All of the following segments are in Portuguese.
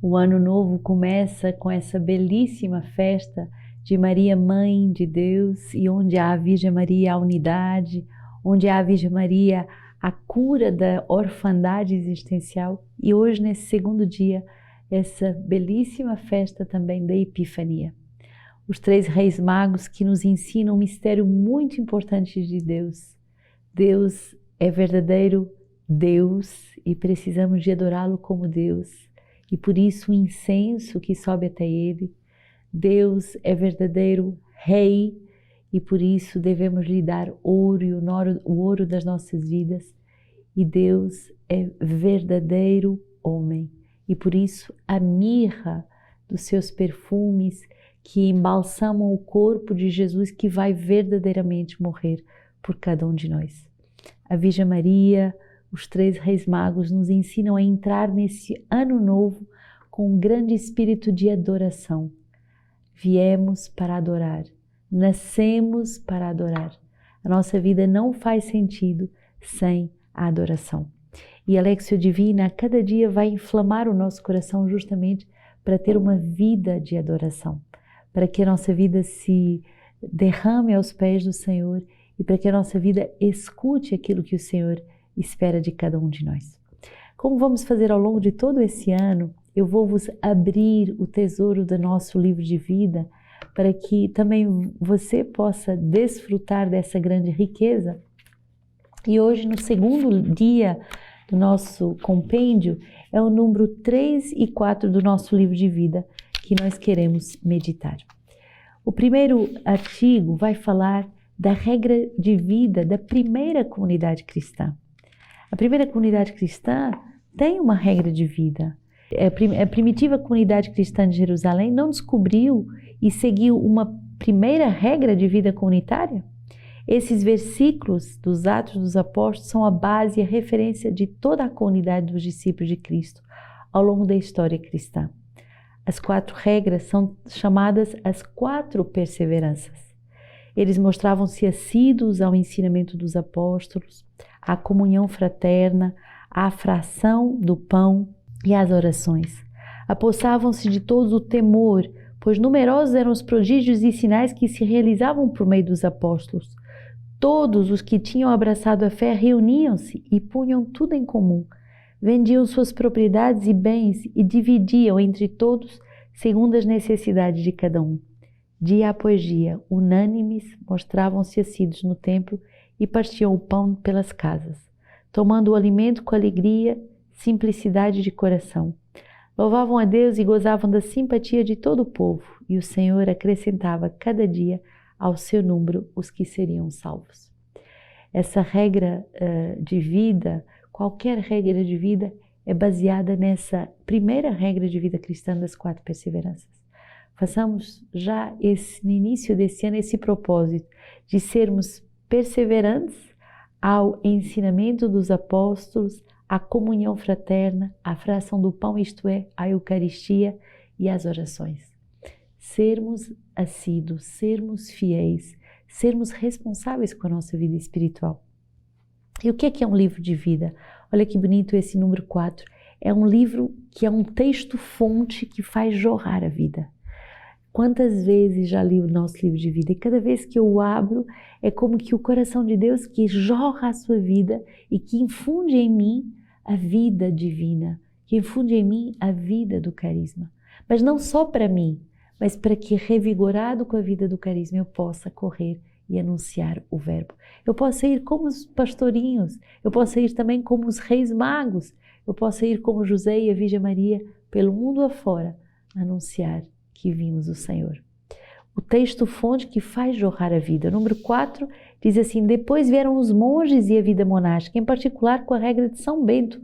O ano novo começa com essa belíssima festa de Maria, Mãe de Deus, e onde há a Virgem Maria a unidade, onde há a Virgem Maria a cura da orfandade existencial. E hoje, nesse segundo dia, essa belíssima festa também da Epifania. Os três reis magos que nos ensinam um mistério muito importante de Deus. Deus é verdadeiro Deus e precisamos de adorá-lo como Deus. E por isso o incenso que sobe até ele. Deus é verdadeiro Rei e por isso devemos lhe dar ouro e o ouro das nossas vidas. E Deus é verdadeiro homem e por isso a mirra dos seus perfumes que embalsamam o corpo de Jesus que vai verdadeiramente morrer por cada um de nós. A Virgem Maria, os três reis magos nos ensinam a entrar nesse ano novo com um grande espírito de adoração. Viemos para adorar, nascemos para adorar. A nossa vida não faz sentido sem a adoração. E a Lectio Divina a cada dia vai inflamar o nosso coração justamente para ter uma vida de adoração, para que a nossa vida se derrame aos pés do Senhor e para que a nossa vida escute aquilo que o Senhor espera de cada um de nós. Como vamos fazer ao longo de todo esse ano, eu vou vos abrir o tesouro do nosso livro de vida para que também você possa desfrutar dessa grande riqueza. E hoje, no segundo dia do nosso compêndio, é o número 3 e 4 do nosso livro de vida que nós queremos meditar. O primeiro artigo vai falar da regra de vida da primeira comunidade cristã. A primeira comunidade cristã tem uma regra de vida. A primitiva comunidade cristã de Jerusalém não descobriu e seguiu uma primeira regra de vida comunitária? Esses versículos dos Atos dos Apóstolos são a base e a referência de toda a comunidade dos discípulos de Cristo ao longo da história cristã. As 4 regras são chamadas as 4 perseveranças. Eles mostravam-se assíduos ao ensinamento dos apóstolos, à comunhão fraterna, à fração do pão e às orações. Apossavam-se de todos o temor, pois numerosos eram os prodígios e sinais que se realizavam por meio dos apóstolos. Todos os que tinham abraçado a fé reuniam-se e punham tudo em comum. Vendiam suas propriedades e bens e dividiam entre todos segundo as necessidades de cada um. Dia após dia, unânimes, mostravam-se assíduos no templo e partiam o pão pelas casas, tomando o alimento com alegria, simplicidade de coração. Louvavam a Deus e gozavam da simpatia de todo o povo, e o Senhor acrescentava cada dia ao seu número os que seriam salvos. Essa regra de vida, qualquer regra de vida, é baseada nessa primeira regra de vida cristã das 4 perseveranças. Façamos já no início desse ano esse propósito de sermos perseverantes ao ensinamento dos apóstolos, à comunhão fraterna, à fração do pão, isto é, à Eucaristia e às orações. Sermos assíduos, sermos fiéis, sermos responsáveis com a nossa vida espiritual. E o que é um livro de vida? Olha que bonito esse número 4. É um livro que é um texto-fonte que faz jorrar a vida. Quantas vezes já li o nosso livro de vida e cada vez que eu o abro é como que o coração de Deus que jorra a sua vida e que infunde em mim a vida divina, que infunde em mim a vida do carisma. Mas não só para mim, mas para que revigorado com a vida do carisma eu possa correr e anunciar o verbo. Eu possa ir como os pastorinhos, eu possa ir também como os reis magos, eu possa ir como José e a Virgem Maria pelo mundo afora, anunciar que vimos o Senhor. O texto-fonte que faz jorrar a vida. Número 4 diz assim: depois vieram os monges e a vida monástica, em particular com a regra de São Bento,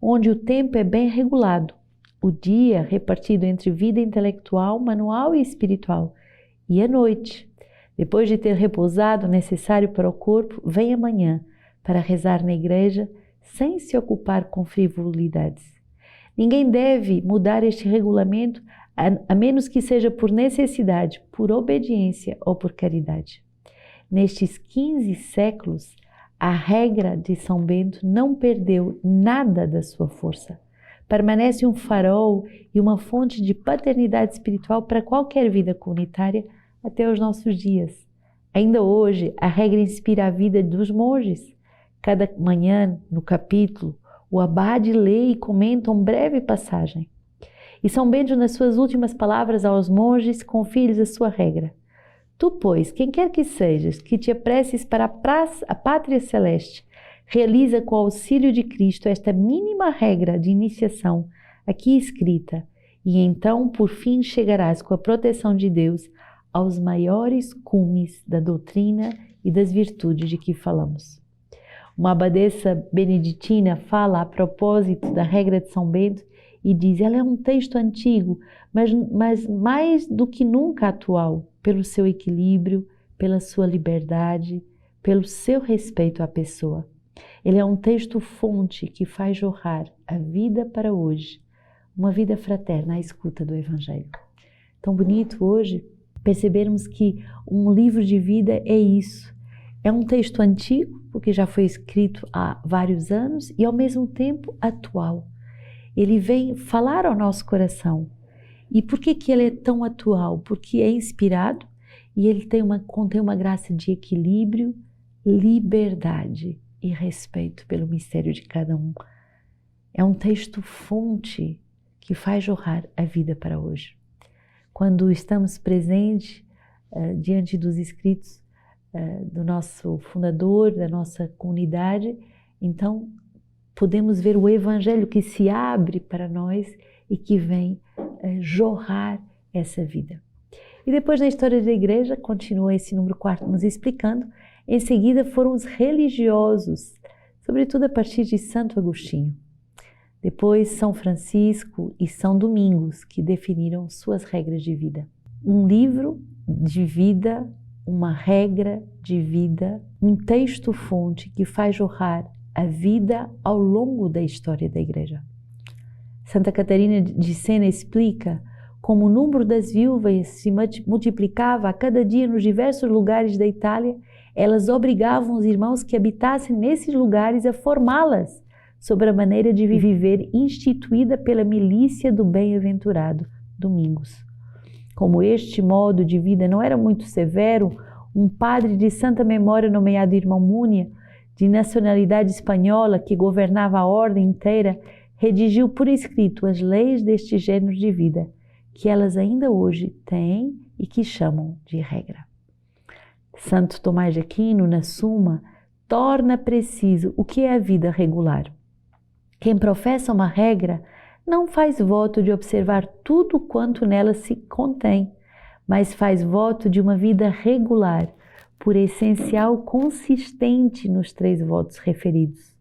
onde o tempo é bem regulado. O dia repartido entre vida intelectual, manual e espiritual. E a noite, depois de ter repousado o necessário para o corpo, vem a manhã para rezar na igreja sem se ocupar com frivolidades. Ninguém deve mudar este regulamento a menos que seja por necessidade, por obediência ou por caridade. Nestes 15 séculos, a regra de São Bento não perdeu nada da sua força. permanece um farol e uma fonte de paternidade espiritual para qualquer vida comunitária até os nossos dias. Ainda hoje, a regra inspira a vida dos monges. Cada manhã, no capítulo, o abade lê e comenta uma breve passagem. E São Bento, nas suas últimas palavras aos monges, confia-lhes a sua regra. Tu, pois, quem quer que sejas, que te apresses para a pátria celeste, realiza com o auxílio de Cristo esta mínima regra de iniciação aqui escrita, e então, por fim, chegarás com a proteção de Deus aos maiores cumes da doutrina e das virtudes de que falamos. Uma abadesa beneditina fala a propósito da regra de São Bento e diz: ela é um texto antigo, mas mais do que nunca atual, pelo seu equilíbrio, pela sua liberdade, pelo seu respeito à pessoa. Ele é um texto fonte que faz jorrar a vida para hoje, uma vida fraterna à escuta do Evangelho. Tão bonito hoje percebermos que um livro de vida é isso. É um texto antigo, porque já foi escrito há vários anos, e ao mesmo tempo atual. Ele vem falar ao nosso coração. E por que ele é tão atual? Porque é inspirado e ele contém uma graça de equilíbrio, liberdade e respeito pelo mistério de cada um. É um texto fonte que faz jorrar a vida para hoje. Quando estamos presentes diante dos escritos do nosso fundador, da nossa comunidade, então podemos ver o Evangelho que se abre para nós e que vem jorrar essa vida. E depois na história da igreja, continua esse número 4 nos explicando, em seguida foram os religiosos, sobretudo a partir de Santo Agostinho. Depois São Francisco e São Domingos, que definiram suas regras de vida. Um livro de vida, uma regra de vida, um texto-fonte que faz jorrar a vida ao longo da história da igreja. Santa Catarina de Sena explica como o número das viúvas se multiplicava a cada dia nos diversos lugares da Itália, elas obrigavam os irmãos que habitassem nesses lugares a formá-las sobre a maneira de viver instituída pela milícia do bem-aventurado Domingos. Como este modo de vida não era muito severo, um padre de santa memória nomeado Irmão Múnia, de nacionalidade espanhola, que governava a ordem inteira, redigiu por escrito as leis deste gênero de vida, que elas ainda hoje têm e que chamam de regra. Santo Tomás de Aquino, na Suma, torna preciso o que é a vida regular. Quem professa uma regra não faz voto de observar tudo quanto nela se contém, mas faz voto de uma vida regular, por essencial consistente nos 3 votos referidos.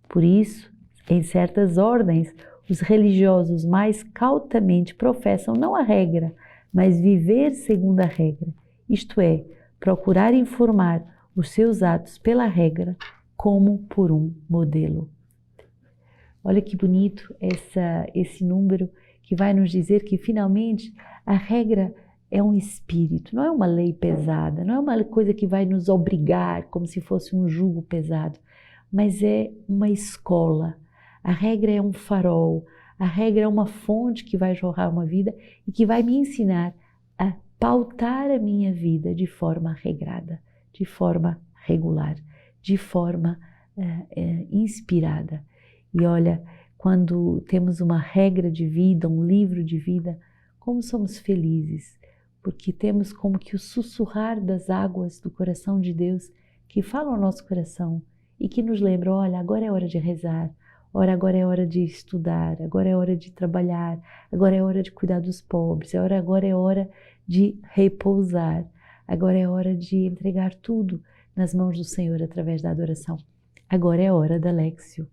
Por isso, em certas ordens, os religiosos mais cautamente professam não a regra, mas viver segundo a regra, isto é, procurar informar os seus atos pela regra como por um modelo. Olha que bonito esse número que vai nos dizer que finalmente a regra é um espírito, não é uma lei pesada, não é uma coisa que vai nos obrigar como se fosse um jugo pesado, mas é uma escola. A regra é um farol, a regra é uma fonte que vai jorrar uma vida e que vai me ensinar a pautar a minha vida de forma regrada, de forma regular, de forma inspirada. E olha, quando temos uma regra de vida, um livro de vida, como somos felizes, porque temos como que o sussurrar das águas do coração de Deus que falam ao nosso coração e que nos lembram, olha, agora é hora de rezar, agora é hora de estudar, agora é hora de trabalhar, agora é hora de cuidar dos pobres, agora é hora de repousar, agora é hora de entregar tudo nas mãos do Senhor através da adoração. Agora é hora da Léxio.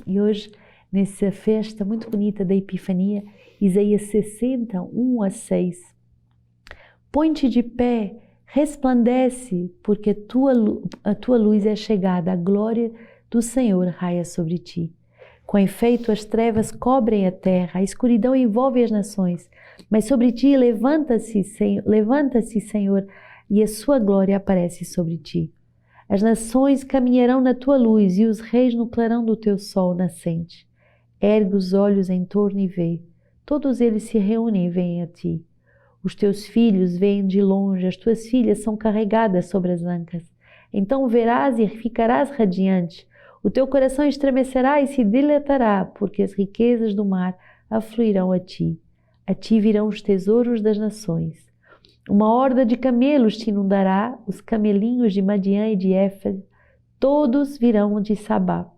E hoje, nessa festa muito bonita da Epifania, Isaías 60, 1-6, põe-te de pé, resplandece, porque a tua luz é chegada, a glória do Senhor raia sobre ti. Com efeito, as trevas cobrem a terra, a escuridão envolve as nações, mas sobre ti levanta-se, Senhor, e a sua glória aparece sobre ti. As nações caminharão na tua luz e os reis no clarão do teu sol nascente. Ergue os olhos em torno e vê. Todos eles se reúnem e vêm a ti. Os teus filhos vêm de longe, as tuas filhas são carregadas sobre as ancas. Então verás e ficarás radiante. O teu coração estremecerá e se dilatará, porque as riquezas do mar afluirão a ti. A ti virão os tesouros das nações. Uma horda de camelos te inundará, os camelinhos de Madiã e de Éfas, todos virão de Sabá,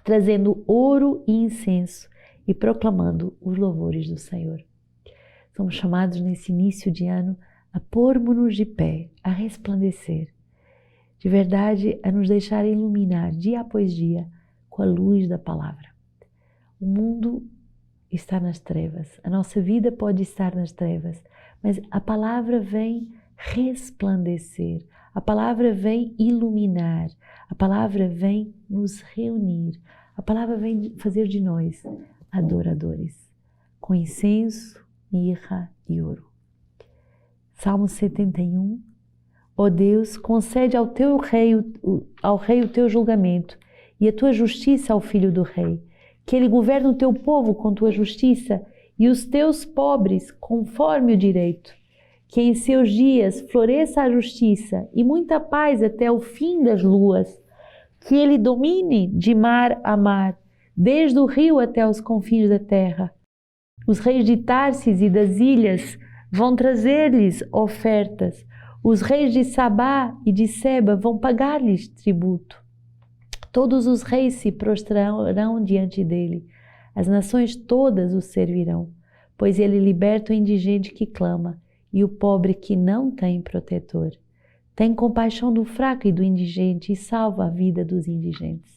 trazendo ouro e incenso e proclamando os louvores do Senhor. Somos chamados nesse início de ano a pôrmos-nos de pé, a resplandecer, de verdade a nos deixar iluminar dia após dia com a luz da palavra. O mundo está nas trevas, a nossa vida pode estar nas trevas, mas a palavra vem resplandecer, a palavra vem iluminar, a palavra vem nos reunir, a palavra vem fazer de nós adoradores, com incenso, mirra e ouro. Salmo 71. Ó Deus, concede ao rei o teu julgamento e a tua justiça ao filho do rei, que ele governe o teu povo com tua justiça e os teus pobres conforme o direito. Que em seus dias floresça a justiça e muita paz até o fim das luas. Que ele domine de mar a mar, desde o rio até os confins da terra. Os reis de Társis e das ilhas vão trazer-lhes ofertas. Os reis de Sabá e de Seba vão pagar-lhes tributo. Todos os reis se prostrarão diante dele. As nações todas o servirão, pois ele liberta o indigente que clama e o pobre que não tem protetor. Tem compaixão do fraco e do indigente e salva a vida dos indigentes.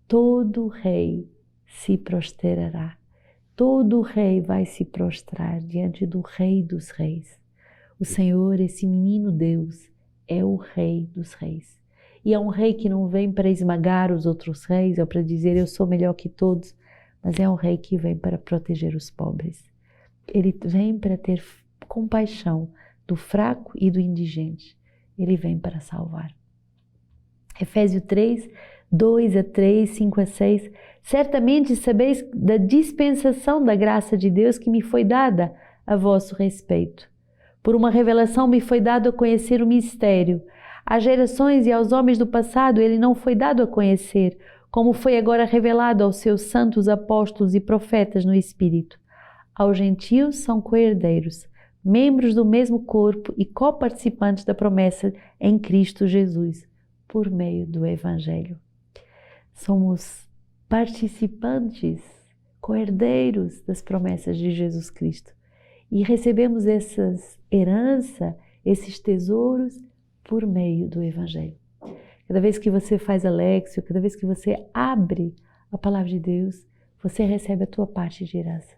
Todo rei se prostrará. Todo rei vai se prostrar diante do Rei dos Reis. O Senhor, esse menino Deus, é o Rei dos Reis. E é um rei que não vem para esmagar os outros reis ou para dizer eu sou melhor que todos, mas é um rei que vem para proteger os pobres. Ele vem para ter compaixão do fraco e do indigente. Ele vem para salvar. Efésios 3, 2 a 3, 5 a 6. Certamente sabeis da dispensação da graça de Deus que me foi dada a vosso respeito. Por uma revelação me foi dado a conhecer o mistério. Às gerações e aos homens do passado ele não foi dado a conhecer, como foi agora revelado aos seus santos apóstolos e profetas no Espírito. Aos gentios são coherdeiros, membros do mesmo corpo e coparticipantes da promessa em Cristo Jesus, por meio do Evangelho. Somos participantes, coherdeiros das promessas de Jesus Cristo e recebemos essas heranças, esses tesouros por meio do Evangelho. Cada vez que você faz a léxio, cada vez que você abre a palavra de Deus, você recebe a tua parte de herança.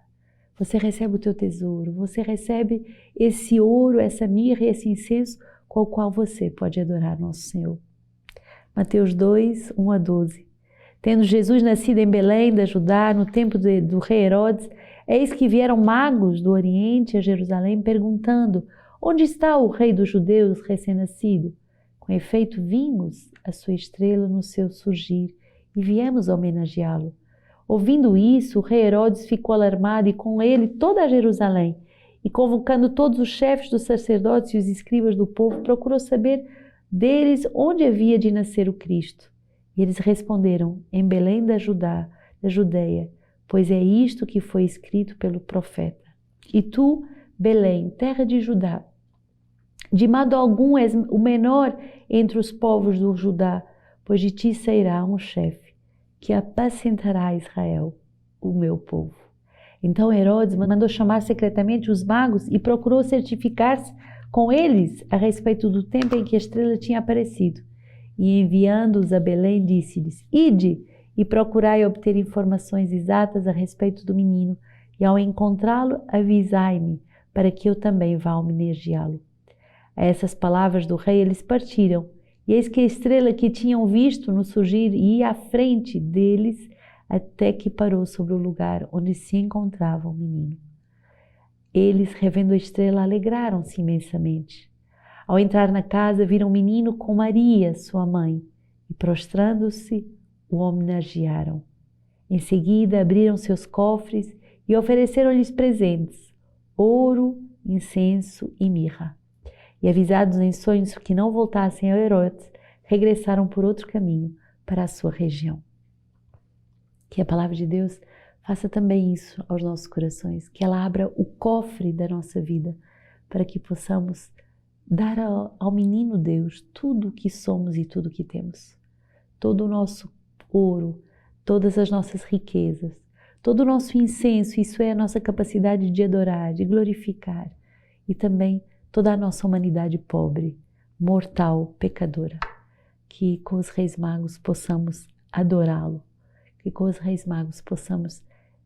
Você recebe o teu tesouro, você recebe esse ouro, essa mirra e esse incenso com o qual você pode adorar nosso Senhor. Mateus 2, 1 a 12. Tendo Jesus nascido em Belém da Judá, no tempo do rei Herodes, eis que vieram magos do Oriente a Jerusalém perguntando: onde está o rei dos judeus recém-nascido? Com efeito, vimos a sua estrela no seu surgir e viemos homenageá-lo. Ouvindo isso, o rei Herodes ficou alarmado e com ele toda a Jerusalém. E convocando todos os chefes dos sacerdotes e os escribas do povo, procurou saber deles onde havia de nascer o Cristo. E eles responderam: em Belém da Judeia, pois é isto que foi escrito pelo profeta. E tu, Belém, terra de Judá, de modo algum és o menor entre os povos do Judá, pois de ti sairá um chefe, que apacentará Israel, o meu povo. Então Herodes mandou chamar secretamente os magos e procurou certificar-se com eles a respeito do tempo em que a estrela tinha aparecido. E enviando-os a Belém, disse-lhes: ide e procurai obter informações exatas a respeito do menino, e ao encontrá-lo, avisai-me, para que eu também vá homenageá-lo. A essas palavras do rei eles partiram, e eis que a estrela que tinham visto no surgir ia à frente deles, até que parou sobre o lugar onde se encontrava o menino. Eles, revendo a estrela, alegraram-se imensamente. Ao entrar na casa, viram o menino com Maria, sua mãe, e prostrando-se, o homenagearam. Em seguida, abriram seus cofres e ofereceram-lhes presentes, ouro, incenso e mirra. E avisados em sonhos que não voltassem a Herodes, regressaram por outro caminho para a sua região. Que a palavra de Deus faça também isso aos nossos corações, que ela abra o cofre da nossa vida para que possamos dar ao menino Deus tudo o que somos e tudo o que temos. Todo o nosso ouro, todas as nossas riquezas, todo o nosso incenso, isso é a nossa capacidade de adorar, de glorificar, e também toda a nossa humanidade pobre, mortal, pecadora. Que com os Reis Magos possamos adorá-lo, que com os Reis Magos possamos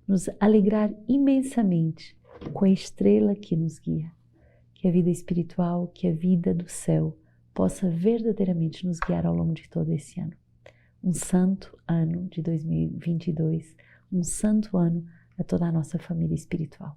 nos alegrar imensamente com a estrela que nos guia. Que a vida espiritual, que a vida do céu possa verdadeiramente nos guiar ao longo de todo esse ano. Um santo ano de 2022, um santo ano a toda a nossa família espiritual.